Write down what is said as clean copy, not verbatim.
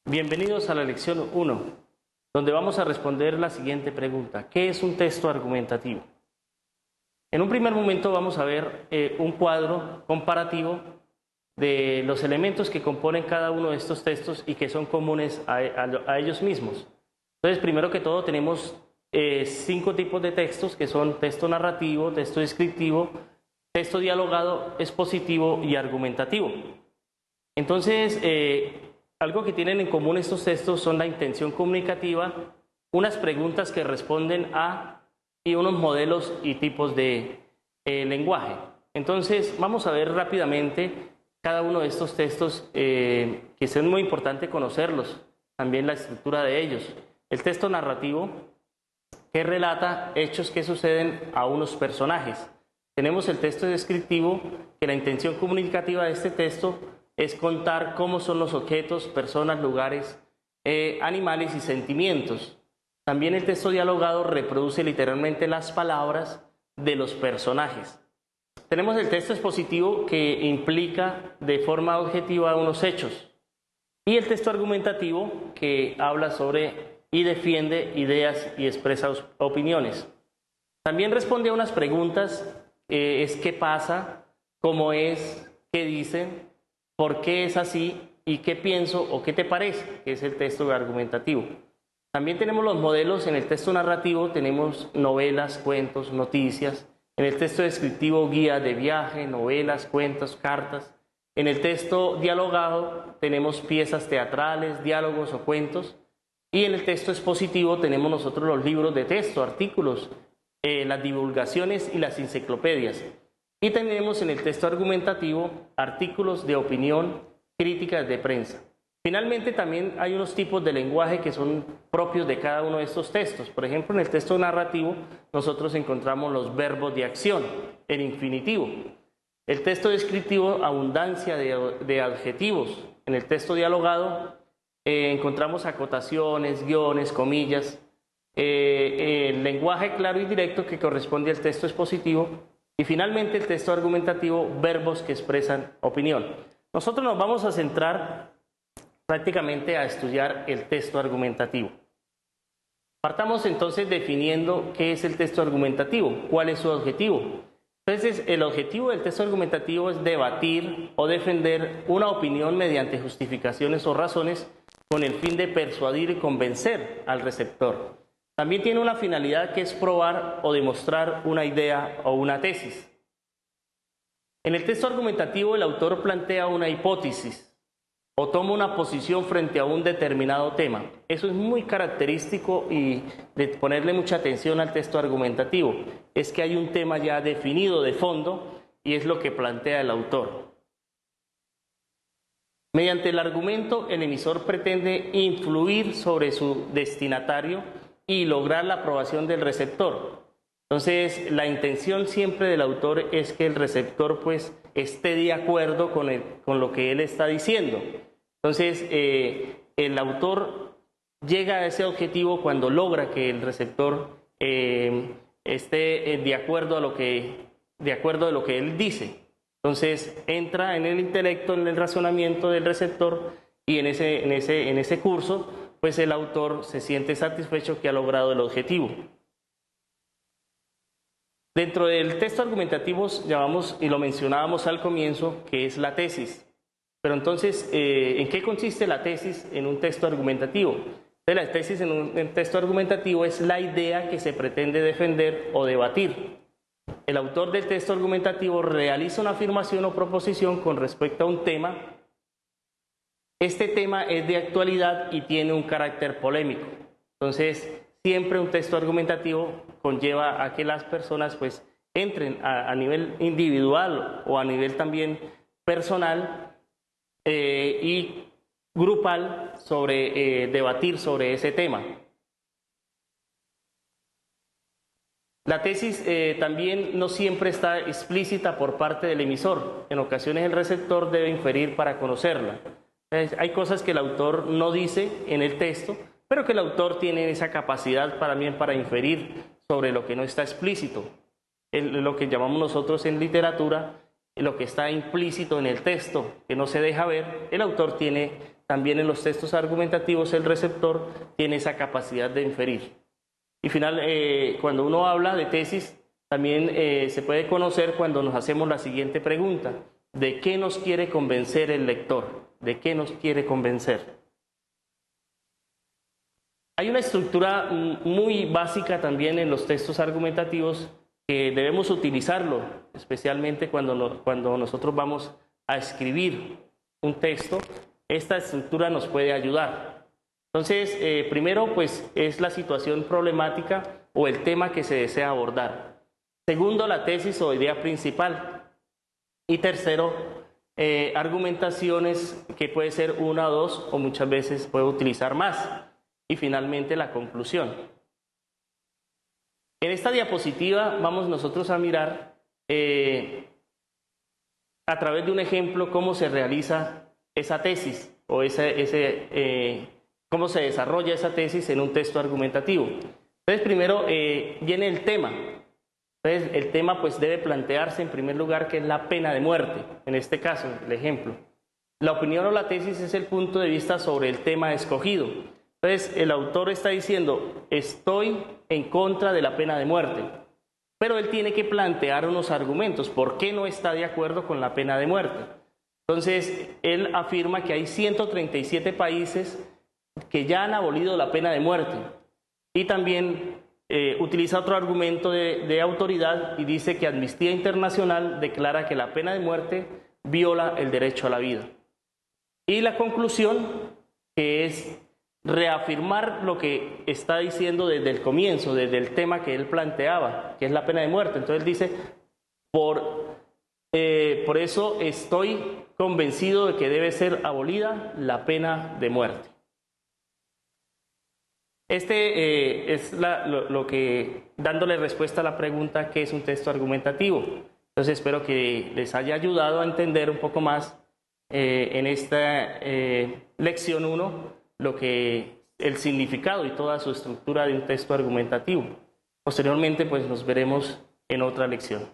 Bienvenidos a la lección 1, donde vamos a responder la siguiente pregunta: ¿qué es un texto argumentativo? En un primer momento vamos a ver un cuadro comparativo de los elementos que componen cada uno de estos textos y que son comunes a ellos mismos. Entonces, primero que todo, tenemos 5 tipos de textos, que son texto narrativo, texto descriptivo, texto dialogado, expositivo y argumentativo. Entonces, algo que tienen en común estos textos son la intención comunicativa, unas preguntas que responden a y unos modelos y tipos de lenguaje. Entonces, vamos a ver rápidamente cada uno de estos textos, que es muy importante conocerlos, también la estructura de ellos. El texto narrativo, que relata hechos que suceden a unos personajes. Tenemos el texto descriptivo, que la intención comunicativa de este texto es contar cómo son los objetos, personas, lugares, animales y sentimientos. También el texto dialogado reproduce literalmente las palabras de los personajes. Tenemos el texto expositivo, que implica de forma objetiva unos hechos. Y el texto argumentativo, que habla sobre y defiende ideas y expresa opiniones. También responde a unas preguntas, es qué pasa, cómo es, qué dicen, por qué es así y qué pienso o qué te parece, que es el texto argumentativo. También tenemos los modelos. En el texto narrativo tenemos novelas, cuentos, noticias. En el texto descriptivo, guías de viaje, novelas, cuentos, cartas. En el texto dialogado tenemos piezas teatrales, diálogos o cuentos. Y en el texto expositivo tenemos nosotros los libros de texto, artículos, las divulgaciones y las enciclopedias. Y tenemos en el texto argumentativo artículos de opinión, críticas de prensa. Finalmente, también hay unos tipos de lenguaje que son propios de cada uno de estos textos. Por ejemplo, en el texto narrativo nosotros encontramos los verbos de acción en infinitivo. El texto descriptivo, abundancia de adjetivos. En el texto dialogado encontramos acotaciones, guiones, comillas. El lenguaje claro y directo, que corresponde al texto expositivo. Y finalmente el texto argumentativo, verbos que expresan opinión. Nosotros nos vamos a centrar prácticamente a estudiar el texto argumentativo. Partamos entonces definiendo qué es el texto argumentativo, cuál es su objetivo. Entonces, el objetivo del texto argumentativo es debatir o defender una opinión mediante justificaciones o razones con el fin de persuadir y convencer al receptor. También tiene una finalidad, que es probar o demostrar una idea o una tesis. En el texto argumentativo, el autor plantea una hipótesis o toma una posición frente a un determinado tema. Eso es muy característico y de ponerle mucha atención al texto argumentativo. Es que hay un tema ya definido de fondo y es lo que plantea el autor. Mediante el argumento, el emisor pretende influir sobre su destinatario y lograr la aprobación del receptor. Entonces, la intención siempre del autor es que el receptor pues esté de acuerdo con lo que él está diciendo. Entonces, el autor llega a ese objetivo cuando logra que el receptor esté de acuerdo a lo que él dice. Entonces, entra en el intelecto, en el razonamiento del receptor, y en ese curso pues el autor se siente satisfecho que ha logrado el objetivo. Dentro del texto argumentativo llamamos, y lo mencionábamos al comienzo, que es la tesis. Pero entonces, ¿en qué consiste la tesis en un texto argumentativo? Entonces, la tesis en un texto argumentativo es la idea que se pretende defender o debatir. El autor del texto argumentativo realiza una afirmación o proposición con respecto a un tema. Este tema es de actualidad y tiene un carácter polémico. Entonces, siempre un texto argumentativo conlleva a que las personas pues entren a nivel individual o a nivel también personal y grupal sobre debatir sobre ese tema. La tesis también no siempre está explícita por parte del emisor. En ocasiones el receptor debe inferir para conocerla. Hay cosas que el autor no dice en el texto, pero que el autor tiene esa capacidad también para inferir sobre lo que no está explícito. Lo que llamamos nosotros en literatura, lo que está implícito en el texto, que no se deja ver, el autor tiene también en los textos argumentativos el receptor tiene esa capacidad de inferir. Y cuando uno habla de tesis, también se puede conocer cuando nos hacemos la siguiente pregunta: ¿de qué nos quiere convencer el lector? ¿De qué nos quiere convencer? Hay una estructura muy básica también en los textos argumentativos que debemos utilizarlo, especialmente cuando nosotros vamos a escribir un texto. Esta estructura nos puede ayudar. Entonces, primero, pues, es la situación problemática o el tema que se desea abordar. Segundo, la tesis o idea principal. Y tercero, argumentaciones que puede ser una o dos, o muchas veces puede utilizar más. Y finalmente, la conclusión. En esta diapositiva vamos nosotros a mirar a través de un ejemplo cómo se realiza esa tesis o cómo se desarrolla esa tesis en un texto argumentativo. Entonces, primero viene el tema. Entonces, el tema pues debe plantearse en primer lugar que es la pena de muerte, en este caso, el ejemplo. La opinión o la tesis es el punto de vista sobre el tema escogido. Entonces, el autor está diciendo: estoy en contra de la pena de muerte. Pero él tiene que plantear unos argumentos. ¿Por qué no está de acuerdo con la pena de muerte? Entonces, él afirma que hay 137 países que ya han abolido la pena de muerte. Y también utiliza otro argumento de autoridad y dice que Amnistía Internacional declara que la pena de muerte viola el derecho a la vida. Y la conclusión, que es reafirmar lo que está diciendo desde el comienzo, desde el tema que él planteaba, que es la pena de muerte. Entonces dice: por eso estoy convencido de que debe ser abolida la pena de muerte. Es lo que, dándole respuesta a la pregunta ¿qué es un texto argumentativo? Entonces espero que les haya ayudado a entender un poco más en esta lección 1 el significado y toda su estructura de un texto argumentativo. Posteriormente, pues nos veremos en otra lección.